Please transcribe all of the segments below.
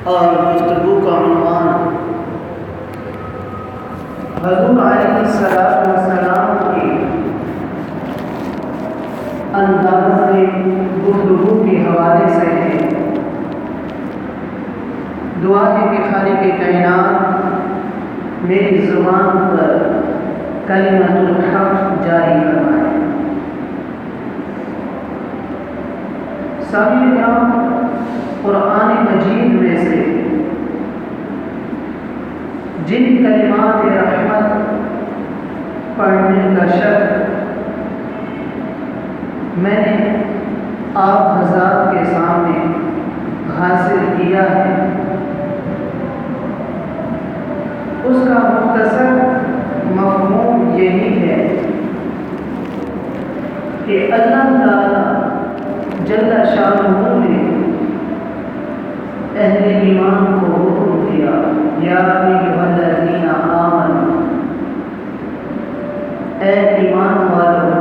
اور گفتگو کا عنوان حضور علیہ السلام کی انداز گفتگو کے حوالے سے ہے۔ دعا ہے کہ خالق کائنات میری زبان پر کلمۃ الحق جاری فرمائے۔ سامعین کرام، قرآن مجید میں سے جن کلمات رحمت پڑھنے کا شرف میں نے آپ حضرات کے سامنے حاصل کیا ہے، اس کا مختصر مفہوم یہی ہے کہ اللہ تعالی جل شانہ نے اہل ایمان کو حکم دیا، یا ایھا الذین آمنوا، اے ایمان والو،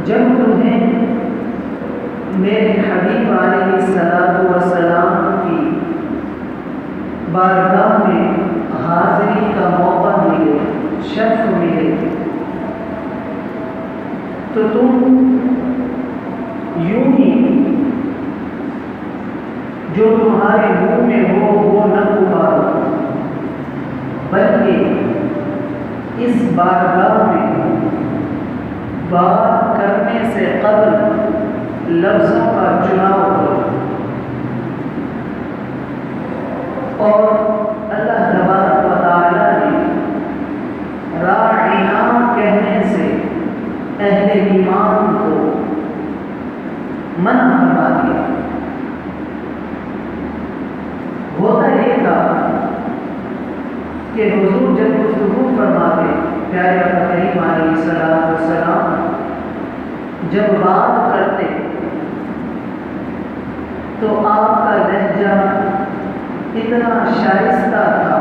جب تمہیں میرے حبیب علیہ السلام کی بارگاہ میں حاضری کا موقع ملے، شرف ملے، تو تم یوں ہی جو تمہارے منہ میں ہو وہ نہ پکارو، بلکہ اس بارگاہ میں بات کرنے سے قبل لفظوں کا چناؤ کرو، اور اللہ تبارک و تعالی نے راعنا کہنے سے اہل ایمان کو منع فرما دیا۔ ہوتا یہ تھا کہ حضور جب گفتگو فرماتے، پیارے آقا کریم علیہ السلام جب بات کرتے تو آپ کا لہجہ اتنا شائستہ تھا،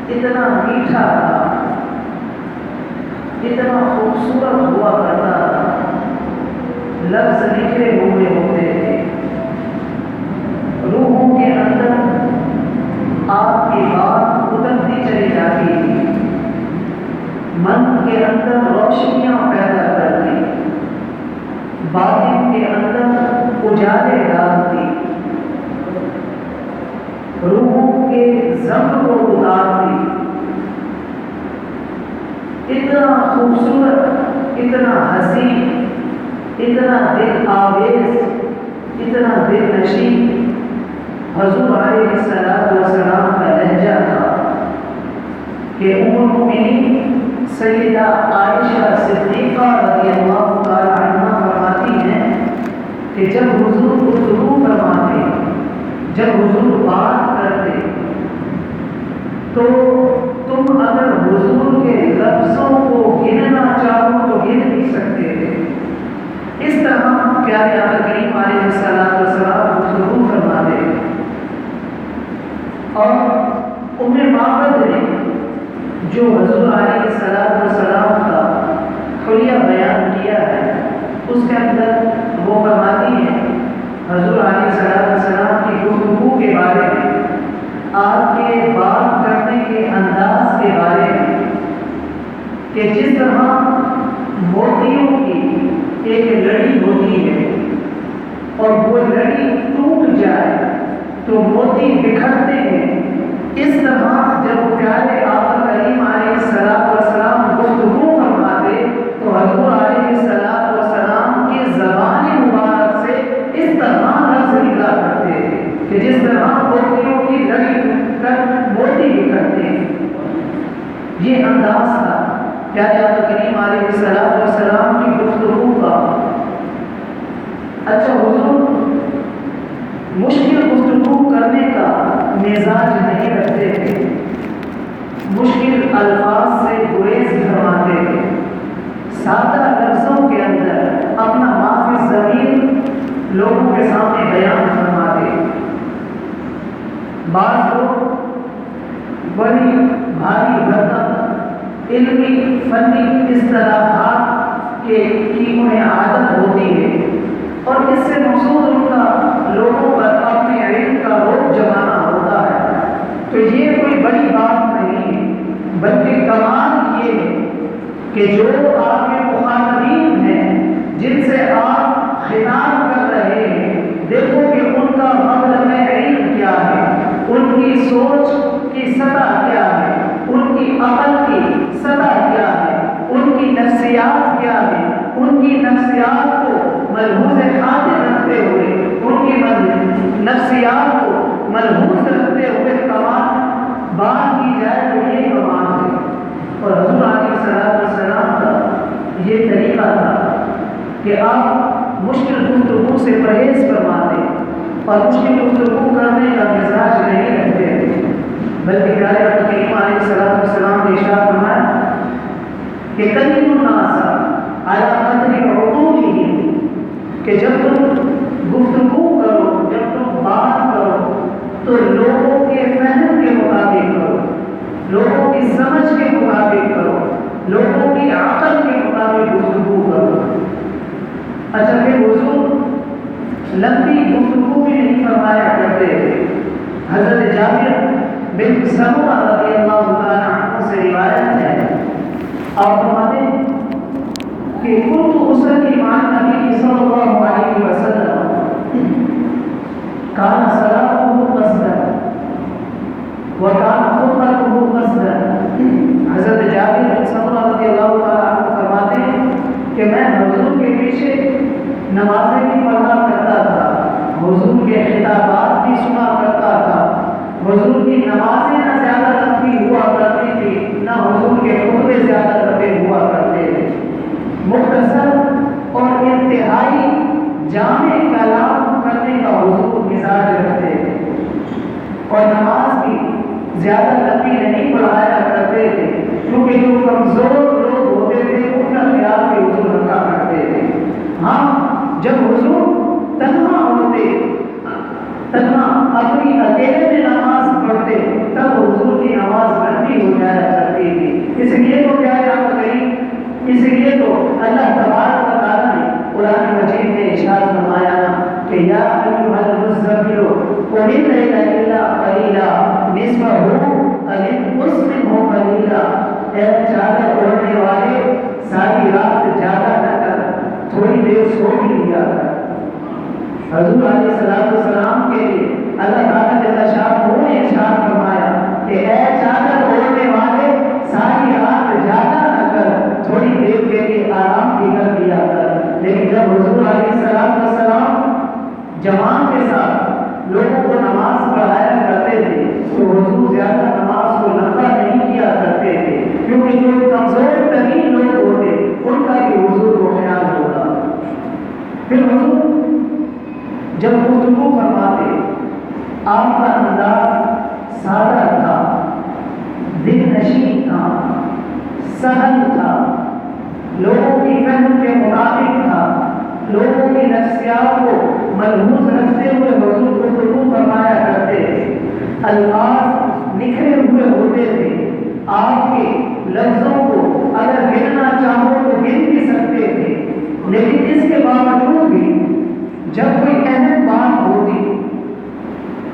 اتنا میٹھا تھا، اتنا خوبصورت ہوا کرتا تھا، لفظ لکھے ہوئے ہوتے تھے، روحوں کے اندر آپ کی بات اترتی چلی جاتی تھی، من کے اندر روشنیاں پیدا کرتی، باطن کے اندر اجالے ڈالتی، روحوں کے ضم کو اتارتی، اتنا خوبصورت، اتنا حسین، اتنا دل آویز، اتنا دل نشین حضور علیہ السلام کا لہجہ تھا کہ ام المؤمنین سیدہ عائشہ صدیقہ رضی اللہ تعالی عنہا فرماتی ہیں کہ جب حضور گفتگو فرماتے، جب حضور بات کرتے، تو تم اگر حضور کے لفظوں کو گننا چاہو تو گن نہیں سکتے تھے۔ اس طرح پیارے آقا کریم علیہ السلام گفتگو فرماتے، اور ام معبد نے جو حضور علیہ السلام کا حلیہ بیان کیا ہے، اس کے اندر وہ فرماتی ہیں حضور علیہ السلام کی گفتگو کے بارے میں، آپ کے بات کرنے کے انداز کے بارے میں، کہ جس طرح موتیوں کی ایک لڑی ہوتی ہے اور وہ لڑی ٹوٹ جائے تو موتی بکھرتے ہیں، اس طرح جب پیارے آقا کریم علیہ السلام گفتگو فرماتے تو حضور علیہ السلام کی زبان مبارک سے اس طرح لفظ نکلا کرتے تھے کہ جس طرح موتیوں کی لڑی ٹوٹ کر موتی بکھرتے ہیں۔ یہ انداز تھا پیارے آقا کریم علیہ السلام کی گفتگو کا۔ اچھا، حضور مشکل گفتگو کرنے کا مزاج نہیں رکھتے تھے، مشکل الفاظ سے گریز فرماتے تھے، سادہ لفظوں کے اندر اپنا معافی ضمیر لوگوں کے سامنے بیان فرماتے۔ بعض لوگ بڑی بھاری بھرکم علمی فنی اصطلاحات کی انہیں عادت ہوتی ہے، اور اس سے مقصود ان کا لوگوں پر سوچ کی سطح کیا ہے، ان کی عقل کی سطح کیا ہے، ان کی نفسیات کیا ہے، ان کی نفسیات کو ملحوظ خاطر رکھتے ہوئے، ان کی نفسیات کو ملحوظ رکھتے ہوئے کمان بات کی جائے تو یہ کمان ہے۔ اور حضور علیہ السلام کا یہ طریقہ تھا کہ آپ مشکل گفتگو سے پرہیز فرماتے اور مشکل گفتگو کرنے کا مزاج نہیں رکھتے، بلکہ پیارے نبی کریم علیہ السلام نے ارشاد فرمایا کہ کلمۃ الناس علی قدر عقولہم، کہ جب تم گفتگو کرو، جب تم بات کرو تو لوگوں کے فہم کے مطابق کرو، لوگوں کی سمجھ کے مطابق کرو، لوگوں کی عقل کے مطابق گفتگو کرو۔ اچھا، پھر حضور لمبی گفتگو بھی نہیں فرمایا کرتے تھے۔ حضرت جابر بن سمرہ رضی اللہ تعالیٰ عنہ سے روایت ہے، آپ فرماتے ہیں کہ کنت اصلی مع النبی صلی اللہ علیہ وسلم کان صلاته قصدا وکان خطبته قصدا۔ حضرت جابر بن سمرہ رضی اللہ تعالیٰ عنہ فرماتے ہیں کہ میں حضور کے پیچھے نمازیں بھی پڑھا کرتا تھا، حضور کے خطابات بھی سنا کرتا تھا، حضور کی نمازیں نہ زیادہ لمبی ہوا کرتی تھی، نہ حضور کے خطبے زیادہ لمبے ہوا کرتے تھے، مختصر اور انتہائی جامع کلام کرنے کا حضور مزاج رکھتے تھے، اور نماز بھی زیادہ لمبی نہیں پڑھایا کرتے تھے، کیونکہ جو کمزور لوگ ہوتے تھے ان کا خیال بھی حضور رکھا کرتے تھے۔ ہاں، جب حضور تنہا ہوتے، تنہا اپنی اکیلے میں نماز پڑھتے، تب حضور کی نماز لمبی ہو جایا کرتی تھی۔ اس لیے تو کیا یاد کریں، اس لیے تو اللہ تبارک و تعالیٰ نے قرآن مجید میں ارشاد فرمایا کہ یا ایھا المزمل قم اللیل الا قلیلا نصفہ او انقص منہ قلیلا، اے چادر اوڑھنے والے ساری رات جاگا نہ کر، تھوڑی دیر سو بھی لیا کر۔ حضور علیہ السلام کے لیے اللہ تعالیٰ جل شانہ نے ارشاد فرمایا کہ اے چادر اوڑھنے والے ساری رات جاگا نہ کر، تھوڑی دیر کے لیے آرام بھی کر لیا کر۔ لیکن جب حضور علیہ السلام جماعت کے ساتھ لوگوں کو نماز پڑھایا کرتے تھے تو حضور زیادہ نماز کو لمبا نہیں کیا کرتے تھے، کیونکہ جو کمزور ترین لوگ ہوتے ان کا بھی حضور کو خیال ہوتا۔ پھر حضور جب گفتگو فرماتے آپ کا انداز سادہ تھا، دل نشین تھا، سہل تھا، لوگوں کی فہم کے مطابق تھا، لوگوں کی نفسیات کو ملحوظ رکھتے ہوئے حضور گفتگو فرمایا کرتے تھے، الفاظ نکھرے ہوئے ہوتے تھے، آپ کے لفظوں کو اگر گننا چاہو تو گن بھی سکتے تھے، لیکن اس کے باوجود بھی جب کوئی اہم بات ہوتی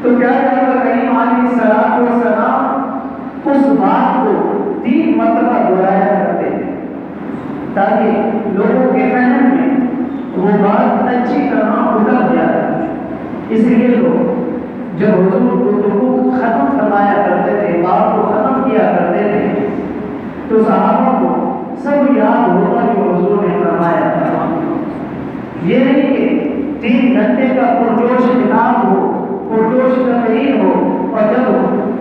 تو پیارے نبی کریم علیہ السلام اس بات کو 3 مرتبہ دہرایا کرتے تھے تاکہ لوگوں کے فہم میں وہ بات اچھی طرح اتر جائے۔ اس لیے لوگ جب حضور گفتگو ختم فرمایا کرتے تھے، بات کو ختم کیا کرتے تھے، تو صحابہ کو سب یاد ہوتا جو حضور نے فرمایا تھا۔ یہ نہیں کہ 3 گھنٹے کا پرجوش خطاب ہو، پرجوش تقریر ہو، اور جب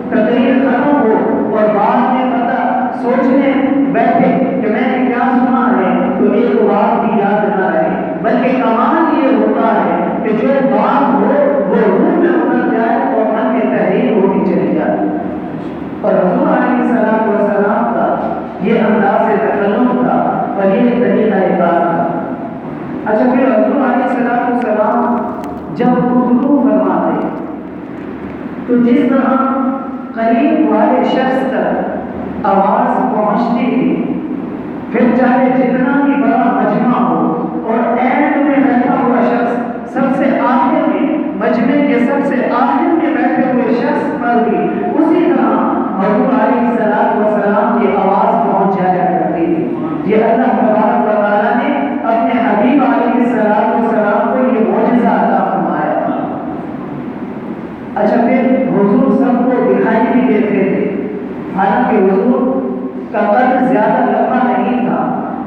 تقریر ختم ہو اور بعد میں پتہ سوچنے بیٹھے کہ میں نے کیا سنا ہے تو ایک بات بھی یاد نہ رہے، بلکہ کمال یہ ہوتا ہے کہ جو بات ہو وہ روح میں اتر جائے اور من میں تحریر ہوتی چلی جائے۔ اور حضور علیہ السلام کا یہ انداز تکلم تھا اور یہ طریقہ کار تھا۔ اچھا، پھر حضور علیہ السلام جب گفتگو فرماتے تو جس طرح قریب والے شخص تک آواز پہنچتی تھی، پھر چاہے جتنا بھی بڑا مجمع ہو اور اینڈ میں بیٹھا ہوا شخص سب سے آخر میں، مجمع کے سب سے آخر میں بیٹھے ہوئے شخص پر بھی اسی طرح حضور علیہ السلام کی آواز پہنچ جایا کرتی تھی۔ یہ اللہ تبارک و تعالیٰ نے اپنے حبیب علیہ السلام کو یہ معجزہ عطا فرمایا تھا۔ اچھا، پھر حضور سب کو دکھائی حالانکہ حضور کا قد زیادہ لمبا نہیں تھا.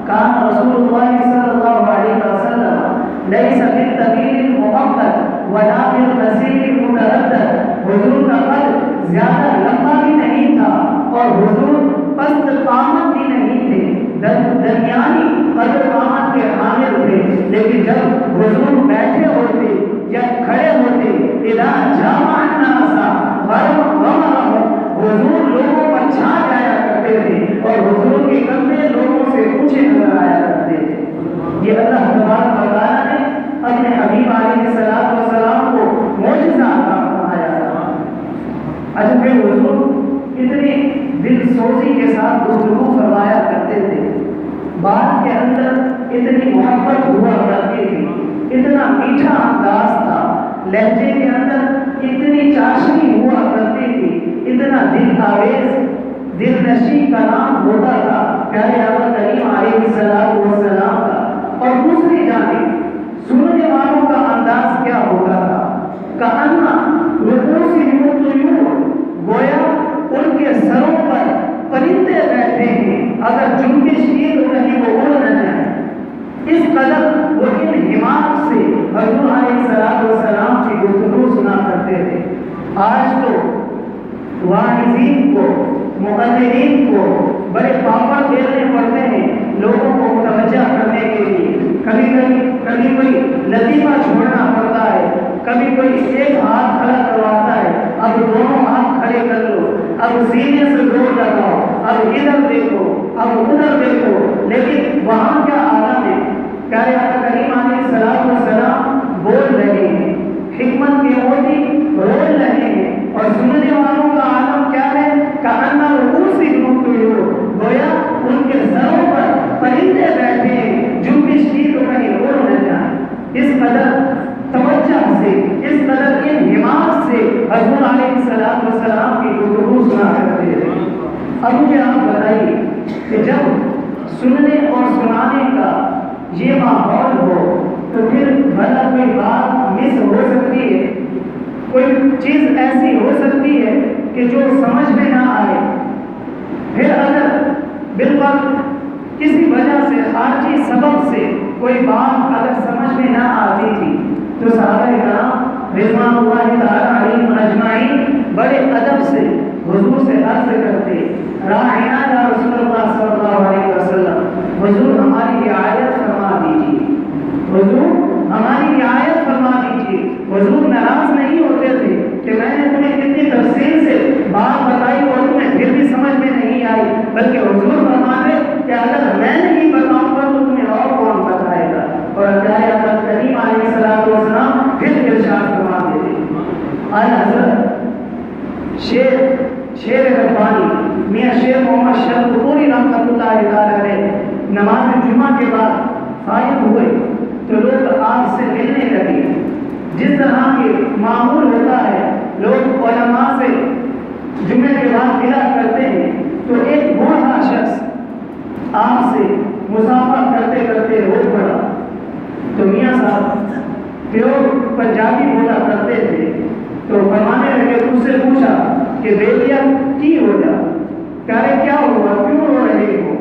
کان رسول اللہ صلی اللہ علیہ وسلم لیس بالطویل الممطل ولا بالقصیر المتردد. حضور کا قد زیادہ لمبا بھی نہیں تھا اور حضور پست قامت بھی نہیں تھے، درمیانی قد قامت کے حامل تھے. لیکن جب حضور بیٹھے ہوتے یا کھڑے ہوتے اذا جامع الناس غمرهم، حضور لوگوں پر چھا جایا کرتے تھے اور حضور کے کندھے لوگوں سے اونچے نظر آیا کرتے تھے. یہ اللہ تبارک و تعالیٰ نے اپنے حبیب علیہ الصلوۃ والسلام کو معجزہ عطا فرمایا تھا. اچھا پھر حضور اتنی دل سوزی کے ساتھ گفتگو فرمایا کرتے تھے، بات کے اندر اتنی محبت ہوا کرتی تھی، اتنا میٹھا انداز تھا، لہجے کے اندر اتنی چاشنی ہوا کرتی تھی، اتنا دل آویز دل نشیں کلام ہوتا تھا پیارے آقا کریم علیہ السلام کا. اور دوسری جانب سننے والوں کا انداز کیا ہوتا تھا؟ کأنہ رؤوسہم الطیور، گویا ان کے سروں پر پرندے بیٹھے ہیں، اگر جنبش کی تو کہیں وہ اڑ نہ جائیں. اس قدر وہ انہماک سے حضور علیہ السلام کی گفتگو سنا کرتے تھے. آج تو واعظین کو مقررین کو بڑے پاپڑ بیلنے پڑتے ہیں لوگوں کو متوجہ کرنے کے لیے. کبھی کوئی لطیفہ چھوڑنا پڑتا ہے، کبھی کوئی ایک ہاتھ کھڑا کرواتا ہے، اب دونوں ہاتھ کھڑے کر لو، اب سینے سے زور لگاؤ، اب ادھر دیکھو، اب ادھر دیکھو. لیکن وہاں کیا عالم ہے؟ پیارے آقا کریم علیہ السلام بول رہے ہیں، حکمت کے موتی رول رہے ہیں، اور سننے والوں کا عالم کیا ہے؟ کأنہ رؤوسہم الطیور، گویا ان کے سروں پر پرندے بیٹھے ہیں، جنبش کی تو کہیں اڑ نہ جائیں. اس قدر توجہ سے، اس قدر انہماک سے حضور علیہ السلام کی گفتگو سنا کرتے تھے. اب مجھے آپ بتائیے کہ جب سننے اور سنانے کا یہ ماحول ہو تو پھر بھلا کوئی بات مس ہو سکتی ہے؟ کوئی چیز ایسی ہو سکتی ہے کہ جو سمجھ میں نہ آئے؟ پھر اگر بالکل کسی وجہ سے خارجی سبب سے کوئی بات اگر سمجھ میں نہ آتی تھی تو صحابہ کرام رضوان اللہ تعالی علیہم اجمعین بڑے ادب سے حضور سے عرض کرتے، راعنا یا رسول اللہ صلی اللہ علیہ وسلم، حضور ہماری رعایت فرما دیجیے، حضور ہماری رعایت فرما دیجیے. حضور ناراض نہیں ہوتے تھے کہ میں نے تمہیں کتنی تفصیل سے بات بتائی اور تمہیں پھر بھی سمجھ میں نہیں آئی، بلکہ حضور فرماتے کہ اگر میں نہیں بتاؤں گا تو تمہیں اور کون بتائے گا. اور پیارے آقا کریم علیہ السلام پھر ارشاد فرما دیتے. اعلیٰ حضرت شیر ربانی میاں شیر محمد شرف پوری رحمۃ اللہ علیہ نماز جمعہ کے بعد فارغ ہوئے تو لوگ آپ سے ملنے لگے. جس طرح کے معمول ہوتا ہے لوگ علماء سے جمعے کے بعد ملا کرتے ہیں، تو ایک بوڑھا شخص آپ سے مسافہ کرتے کرتے رو پڑا. تو میاں صاحب پیور پنجابی بولا کرتے تھے، تو فرمانے لگے، اس سے پوچھا کہ بیٹیا کی ہو جا، کیا ہوا، کیوں رو رہے ہو؟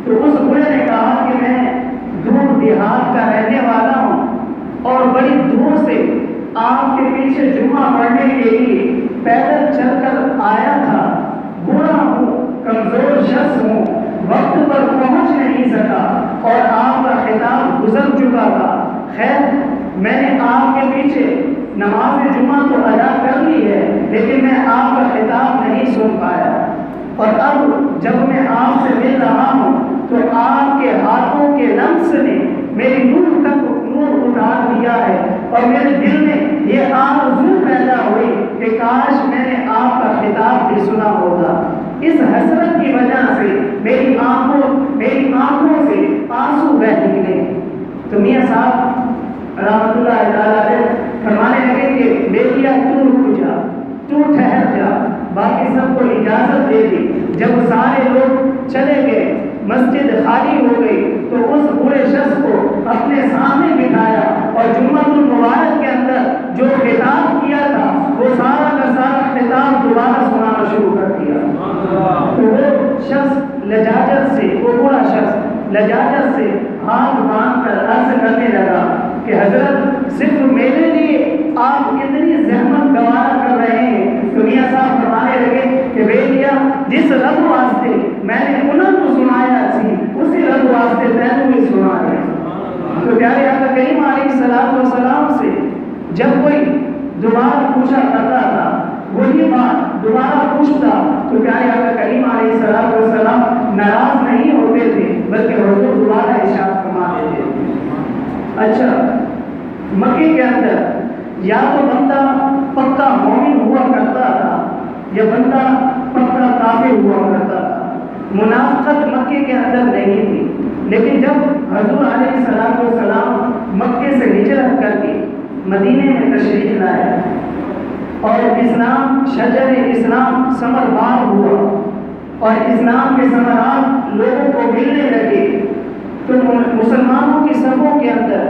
تو اس بوڑھے نے کہا کہ میں دور دیہات کا رہنے والا ہوں اور بڑی دور سے آپ کے پیچھے جمعہ پڑھنے کے لیے پیدل چل کر آیا تھا. بوڑھا ہوں، کمزور شخص ہوں، وقت پر پہنچ نہیں سکا اور آپ کا خطاب گزر چکا تھا. خیر میں نے آپ کے پیچھے نماز جمعہ تو ادا کر لی ہے، لیکن میں آپ کا خطاب نہیں سن پایا. اور اب جب میں آپ سے مل رہا ہوں تو آپ کے ہاتھوں کے لمس نے میری روح تک نور اتار دیا ہے اور میرے دل میں یہ آرزو پیدا ہوئی کہ کاش میں نے آپ کا خطاب بھی سنا ہوگا. اس حسرت کی وجہ سے میری آنکھوں سے آنسو بہہ نکلے. تو میاں صاحب رحمۃ اللہ تعالیٰ علیہ فرمانے لگے کہ بیٹیا تو رک جا، تو ٹھہر جا. باقی سب کو اجازت دے دی. جب سارے لوگ چلے گئے، مسجد خالی ہو گئی، تو اس بوڑھے شخص کو اپنے سامنے بٹھایا اور جمعہ المبارک کے اندر جو خطاب کیا تھا وہ سارا کا سارا خطاب دوبارہ سنانا شروع کر دیا. تو وہ لجاجت سے، وہ بوڑھا شخص لجاجت سے ہاتھ باندھ کر عرض کرنے لگا کہ حضرت صرف میرے لیے آپ کتنی زحمت گوارا کر رہے ہیں؟ تو میاں صاحب فرمانے لگے کہ بیٹیا جس رب واسطے میں نے انہوں کو سنایا تھی اسی رب واسطے تینوں بھی سنا ہے۔ تو پیارے آقا کریم علیہ الصلوۃ والسلام سے جب کوئی دوبارہ پوچھا کرتا تھا وہی بات دوبارہ پوچھتا تو پیارے آقا کریم علیہ الصلوۃ والسلام ناراض نہیں ہوتے تھے بلکہ حضور دوبارہ ارشاد فرما دیتے تھے۔ اچھا، مکے کے اندر یا تو بندہ پکا مومن ہوا کرتا تھا یا بندہ پکا کافر ہوا کرتا تھا، منافقت مکے کے اندر نہیں تھی۔ لیکن جب حضور علیہ الصلوۃ والسلام مکے سے ہجرت کر کے مدینے میں تشریف لائے اور اسلام شجر اسلام ثمربار ہوا اور اسلام کے ثمرات لوگوں کو ملنے لگے تو مسلمانوں کی صفوں کے اندر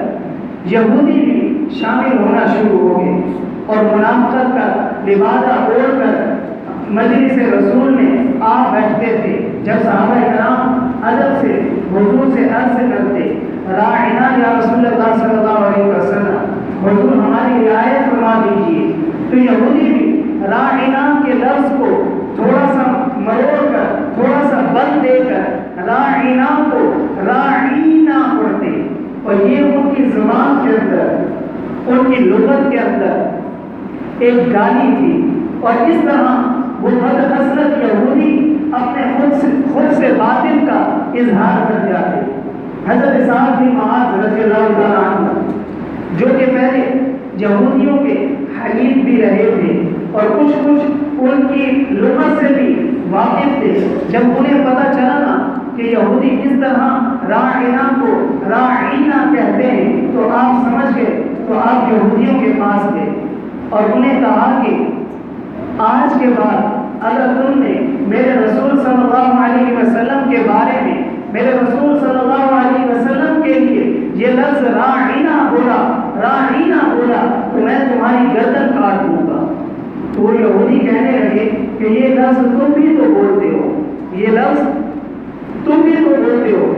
یہودی بھی شامل ہونا شروع ہو گئے اور منافقت کا لبادہ اوڑھ کر مجلس رسول میں آ بیٹھتے تھے۔ جب صحابہ کرام ادب سے حضور سے عرض کرتے راعنا یا رسول اللہ صلی اللہ علیہ وسلم، حضور ہماری رعایت فرما دیجیے، تو یہودی بھی راعنا کے لفظ کو تھوڑا سا مروڑ کر تھوڑا سا بل دے کر راعنا کو راعینا پڑھتے اور یہ ان کی زبان کے اندر ان کی لغت کے اندر ایک گالی تھی اور اس طرح وہ بدخصلت یہودی اپنے خود سے باطل کا اظہار کر جاتے۔ حضرت سعد بن معاذ رضی اللہ تعالیٰ عنہ جو کہ پہلے یہودیوں کے حلیف بھی رہے تھے اور کچھ ان کی لغت سے بھی واقف تھے، جب انہیں پتہ چلا نا کہ یہودی اس طرح راعنا کو راعینا کہتے ہیں تو آپ سمجھ گئے، تو آپ یہودیوں کے پاس گئے اور انہیں کہا کہ آج کے بعد اگر تم نے میرے رسول صلی اللہ علیہ وسلم کے بارے میں میرے رسول صلی اللہ علیہ وسلم کے لیے یہ لفظ راعینا بولا تو میں تمہاری گردن کاٹ دوں گا۔ تو وہ یہودی کہنے لگے کہ یہ لفظ تم بھی تو بولتے ہو، یہ لفظ تم بھی تو بولتے ہو۔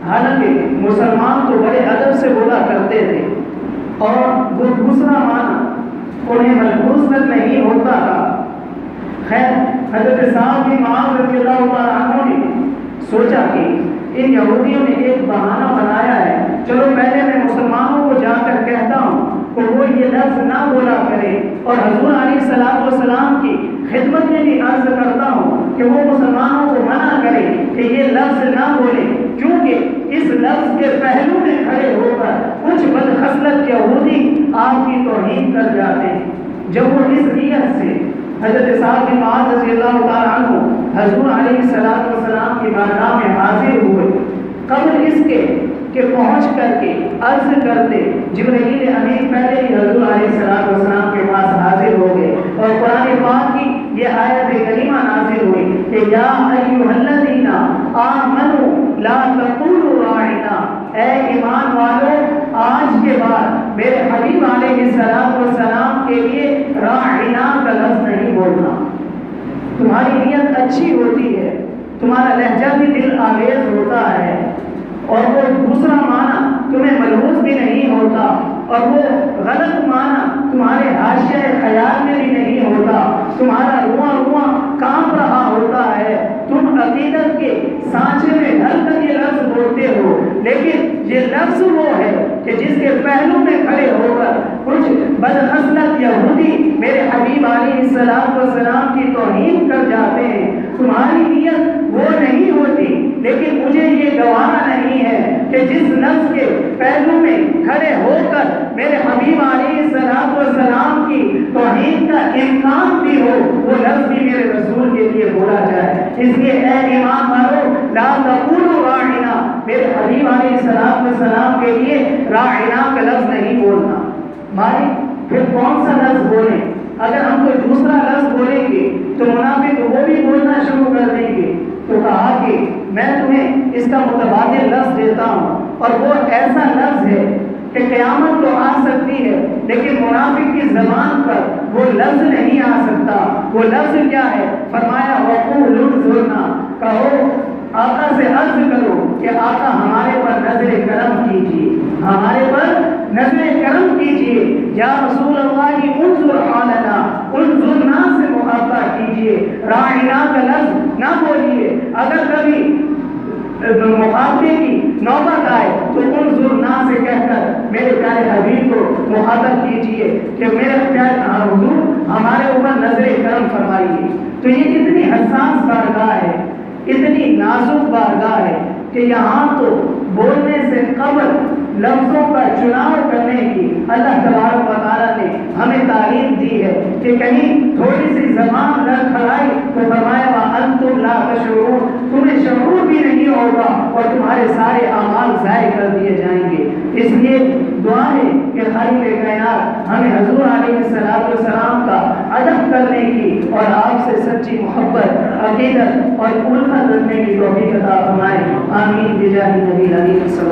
حالانکہ مسلمان تو بڑے ادب سے بولا کرتے تھے اور وہ دوسرا معنی انہیں ملحوظ تک نہیں ہوتا تھا۔ خیر، حضرت سعد بن معاذ رضی اللہ تعالیٰ عنہ نے سوچا کہ ان یہودیوں نے ایک بہانہ بنایا ہے، چلو پہلے میں مسلمانوں کو جا کر کہتا ہوں کہ وہ یہ لفظ نہ بولا کرے اور حضور علیہ الصلوۃ والسلام کی خدمت میں بھی عرض کرتا ہوں کہ وہ مسلمانوں کو منع کرے کہ یہ لفظ نہ بولے، کیونکہ اس لفظ کے پہلو میں کھڑے ہو کر کچھ بدخصلت یہودی آپ کی توہین کر جاتے ہیں۔ جب وہ اس نیت سے حضرت سعد بن معاذ رضی اللہ تعالیٰ عنہ حضور علیہ الصلوۃ والسلام کی بارگاہ میں حاضر ہوئے، قبل اس کے کہ پہنچ کر کے عرض کرتے جبرائیل امین پہلے ہی حضور علیہ الصلوۃ والسلام کے پاس حاضر ہو گئے اور قرآن پاک کی یہ آیت کریمہ نازل ہوئی کہ یا ایھا الذین آمنوا لا تقولوا راعنا، اے ایمان والو آج کے بعد میرے حبیب علیہ الصلوۃ والسلام کے لیے راعنا کا لفظ نہیں بولنا۔ تمہاری نیت اچھی ہوتی ہے، تمہارا لہجہ بھی دل آویز ہوتا ہے اور وہ دوسرا معنی تمہیں ملحوظ بھی نہیں ہوتا اور وہ غلط معنی تمہارے حاشیہ خیال میں بھی نہیں ہوتا، تمہارا رواں کانپ رہا ہوتا ہے، تم عقیدت کے سانچے میں ڈھل کر یہ لفظ بولتے ہو، لیکن یہ لفظ وہ ہے کہ جس کے پہلو میں کھڑے ہو کر کچھ بدخصلت یہودی میرے حبیب علیہ الصلوۃ والسلام کی توہین کر جاتے ہیں۔ تمہاری نیت وہ نہیں ہوتی، لیکن مجھے یہ گوارا نہیں ہے کہ جس لفظ کے پہلو میں کھڑے ہو کر میرے حبیب علیہ الصلوۃ والسلام کی توہین کا امکان بھی ہو وہ لفظ بھی میرے رسول کے لیے بولا جائے۔ اس لیے اے ایمان والو لا تقولوا راعنا، میرے حبیب علیہ الصلوۃ والسلام کے لیے راعنا کا لفظ نہیں بولنا۔ بھائی پھر کون سا لفظ بولیں؟ اگر ہم کوئی دوسرا لفظ بولیں گے تو منافق وہ بھی بولنا شروع کر دیں گے۔ تو کہا کہ میں تمہیں اس کا متبادل لفظ دیتا ہوں اور وہ ایسا لفظ ہے کہ قیامت تو آ سکتی ہے لیکن منافق کی زبان پر وہ لفظ نہیں آ سکتا۔ وہ لفظ کیا ہے؟ فرمایا وقولوا انظرنا، کہو آقا سے عرض کرو کہ آقا ہمارے پر نظر کرم کیجیے، ہمارے پر نظر کرم کیجیے، یا رسول اللہ انظر حالنا، انظرنا سے محبت کیجیے، راعنا کا لفظ نہ بولیے، اگر کبھی مخاطبے کی نوبت آئے تو انظرنا سے کہہ کر میرے پیارے حبیب کو مخاطب کیجیے کہ میرے پیارے حضور ہمارے اوپر نظر کرم فرمائیے۔ تو یہ کتنی حساس بارگاہ ہے، اتنی نازک بارگاہ ہے کہ یہاں تو بولنے سے قبل لفظوں کا چناؤ کرنے کی اللہ تبارک و تعالیٰ نے ہمیں تعلیم دی ہے کہ کہیں تھوڑی سی زبان لڑکھڑائی تو فرمایا وَأَنْتُمْ لَا تَشْعُرُونَ، تمہیں شعور بھی نہیں ہوگا اور تمہارے سارے اعمال ضائع کر دیے جائیں گے۔ اس لیے دعا ہے کہ خالق کائنات ہمیں حضور علیہ السلام کا ادب کرنے کی اور آپ سے سچی محبت، عقیدت اور الفت رکھنے کی توفیق عطا فرمائے۔ آمین بجاہ نبی الامین صلی اللہ